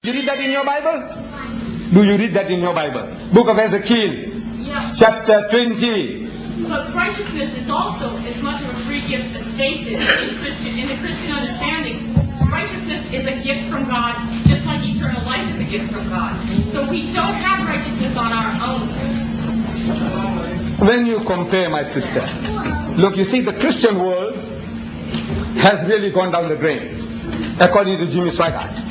You read that in your Bible? Do you read that in your Bible? Book of Ezekiel, chapter 20. But righteousness is also as much of a free gift as faith is in the Christian understanding. Righteousness is a gift from God, just like eternal life is a gift from God. So we don't have righteousness on our own. When you compare, my sister, look, you see, the Christian world has really gone down the drain, according to Jimmy Swaggart.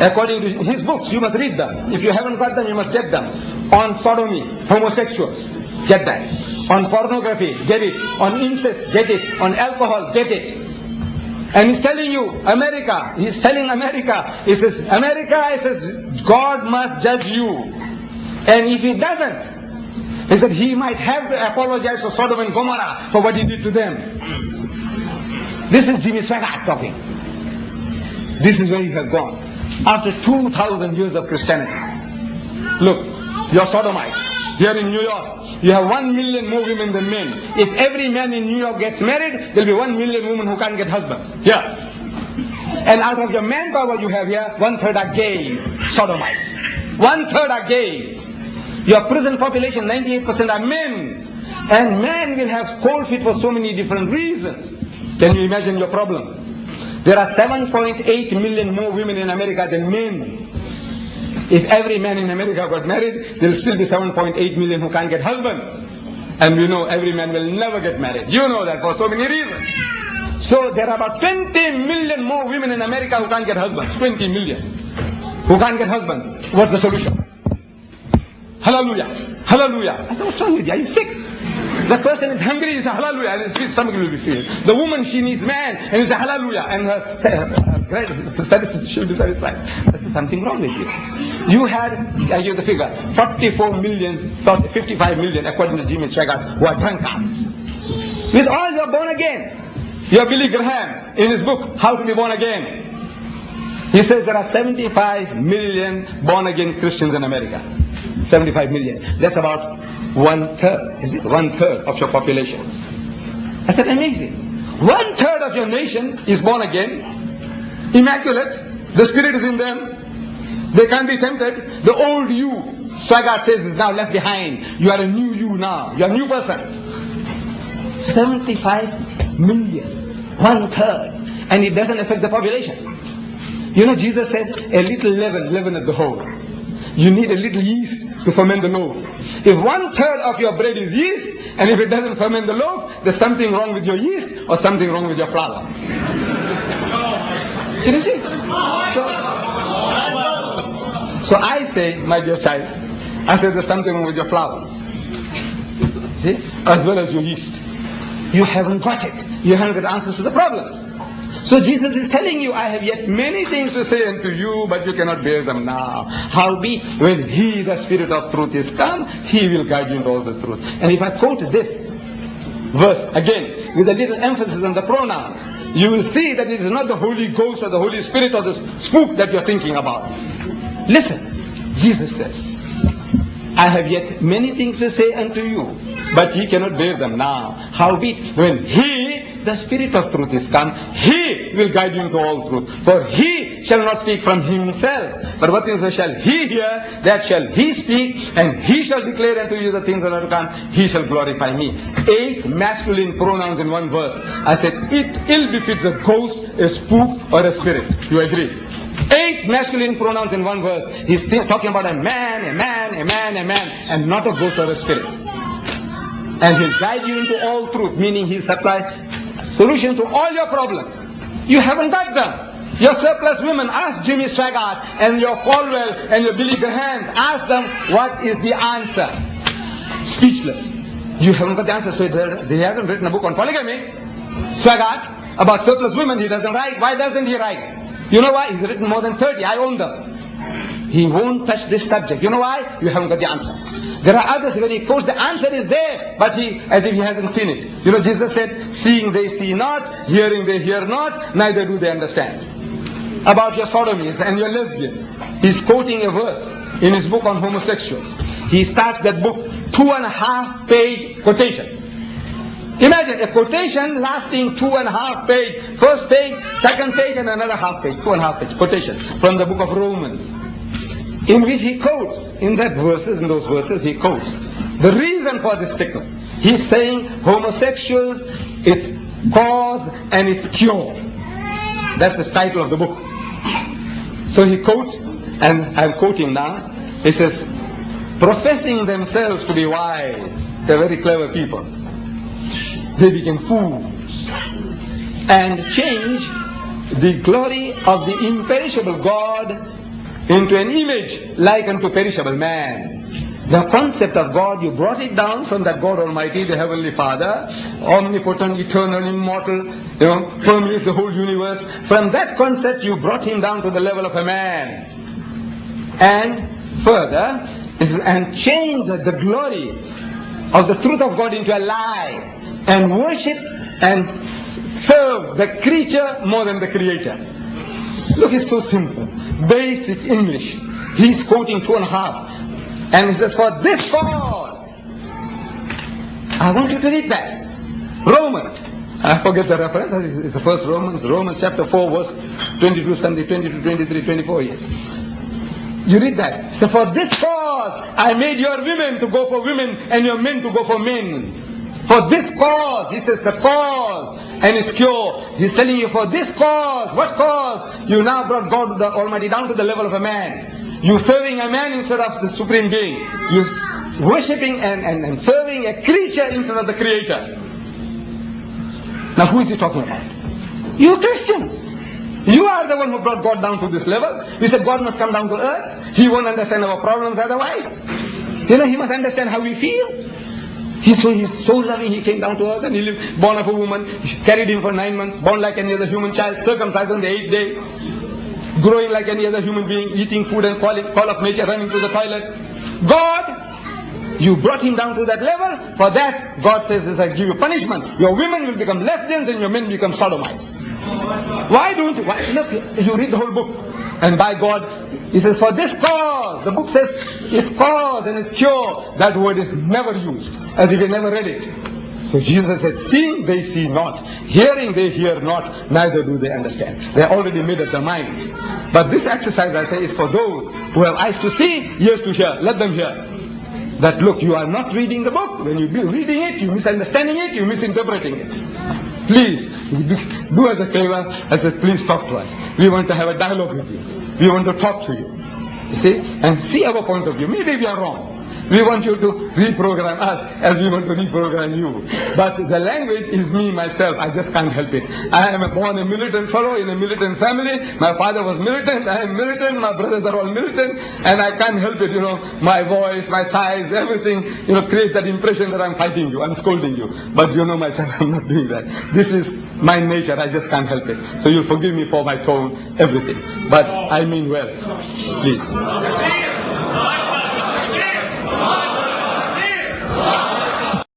According to his books, you must read them. If you haven't got them, you must get them. On sodomy, homosexuals, get that. On pornography, get it. On incest, get it. On alcohol, get it. And he's telling you, America, he says, America, he says, God must judge you. And if he doesn't, he said he might have to apologize to Sodom and Gomorrah for what he did to them. This is Jimmy Swaggart talking. This is where you have gone. After 2,000 years of Christianity. Look, you're Sodomites. Here in New York, you have 1 million more women than men. If every man in New York gets married, there'll be 1 million women who can't get husbands. Yeah. And out of your manpower you have here, 1/3 are gays, Sodomites. 1/3 are gays. Your prison population, 98% are men. And men will have cold feet for so many different reasons. Can you imagine your problem? There are 7.8 million more women in America than men. If every man in America got married, there will still be 7.8 million who can't get husbands. And we know every man will never get married. You know that for so many reasons. So there are about 20 million more women in America who can't get husbands. 20 million who can't get husbands. What's the solution? Hallelujah. Hallelujah. I said, what's wrong with you? Are you sick? The person is hungry, you say hallelujah, and his stomach will be filled. The woman, she needs man, and you say hallelujah, and her she'll be satisfied. This is something wrong with you. You had, I give the figure, 55 million, according to Jimmy Swaggart, who are drunkards. With all your born agains. Your Billy Graham, in his book, How to be Born Again, he says there are 75 million born again Christians in America. 75 million. That's about 1/3, is it? 1/3 of your population. I said, amazing. 1/3 of your nation is born again, immaculate, the Spirit is in them, they can't be tempted. The old you, Swaggart says, is now left behind. You are a new you now, you are a new person. 75 million, 1/3, and it doesn't affect the population. You know, Jesus said, a little leaven at the whole. You need a little yeast to ferment the loaf. If 1/3 of your bread is yeast, and if it doesn't ferment the loaf, there's something wrong with your yeast or something wrong with your flour. Can you see? So I say, my dear child, I say there's something wrong with your flour. See? As well as your yeast. You haven't got it. You haven't got answers to the problems. So Jesus is telling you, I have yet many things to say unto you, but you cannot bear them now. Howbeit, when He, the Spirit of truth, is come, He will guide you into all the truth. And if I quote this verse again, with a little emphasis on the pronouns, you will see that it is not the Holy Ghost or the Holy Spirit or the spook that you're thinking about. Listen, Jesus says, I have yet many things to say unto you, but ye cannot bear them now. Howbeit, when He, the Spirit of truth, is come, He will guide you into all truth. For He shall not speak from Himself, but what things shall He hear, that shall He speak, and He shall declare unto you the things that are to come. He shall glorify Me. 8 masculine pronouns in one verse. I said, it ill befits a ghost, a spook, or a spirit. You agree? 8 masculine pronouns in one verse. He's talking about a man, and not a ghost or a spirit. And He'll guide you into all truth, meaning He'll supply solution to all your problems. You haven't got them. Your surplus women, ask Jimmy Swaggart and your Falwell and your Billy Graham, ask them what is the answer. Speechless. You haven't got the answer. So he hasn't written a book on polygamy. Swaggart, about surplus women, he doesn't write. Why doesn't he write? You know why? He's written more than 30. I own them. He won't touch this subject. You know why? You haven't got the answer. There are others, when he quotes, the answer is there, but as if he hasn't seen it. You know, Jesus said, seeing they see not, hearing they hear not, neither do they understand. About your sodomies and your lesbians, he's quoting a verse in his book on homosexuals. He starts that book, 2.5-page quotation. Imagine a quotation lasting 2.5 pages, first page, second page, and another half page, 2.5 page quotation from the book of Romans, in which he quotes, in those verses he quotes the reason for this sickness. He's saying homosexuals, its cause and its cure. That's the title of the book. So he quotes, and I'm quoting now, he says, professing themselves to be wise, they're very clever people, they became fools and changed the glory of the imperishable God into an image like unto perishable man. The concept of God, you brought it down from that God Almighty, the Heavenly Father, omnipotent, eternal, immortal, permeates the whole universe. From that concept you brought him down to the level of a man. And further, and changed the glory of the truth of God into a lie, and worship and serve the creature more than the Creator. Look, it's so simple. Basic English. He's quoting 2.5. And he says, for this cause. I want you to read that. Romans. I forget the reference. It's the first Romans. Romans chapter 4 verse 22, something, 22, 23, 24 years. You read that. So for this cause, I made your women to go for women and your men to go for men. For this cause, he says the cause and its cure. He's telling you for this cause. What cause? You now brought God the Almighty down to the level of a man. You serving a man instead of the Supreme Being. You worshipping and serving a creature instead of the Creator. Now who is he talking about? You Christians. You are the one who brought God down to this level. You said God must come down to earth. He won't understand our problems otherwise. He must understand how we feel. He's so loving, he came down to earth and he lived, born of a woman, carried him for 9 months, born like any other human child, circumcised on the 8th day, growing like any other human being, eating food and call of nature, running to the toilet. God, you brought him down to that level. For that, God says, I give you punishment. Your women will become lesbians and your men become sodomites. Why don't you? Look, you read the whole book. And by God, he says, for this cause, the book says, its cause and its cure, that word is never used, as if he never read it. So Jesus said, seeing they see not, hearing they hear not, neither do they understand. They already made up their minds. But this exercise, I say, is for those who have eyes to see, ears to hear. Let them hear. That look, you are not reading the book. When you be reading it, you misunderstanding it, you misinterpreting it. Please, do us a favor. I said, please talk to us. We want to have a dialogue with you. We want to talk to you. You see? And see our point of view. Maybe we are wrong. We want you to reprogram us as we want to reprogram you. But the language is me, myself. I just can't help it. I am born a militant fellow in a militant family. My father was militant. I am militant. My brothers are all militant. And I can't help it, My voice, my size, everything, creates that impression that I'm fighting you. I'm scolding you. But my child, I'm not doing that. This is my nature. I just can't help it. So you'll forgive me for my tone, everything. But I mean well. Please.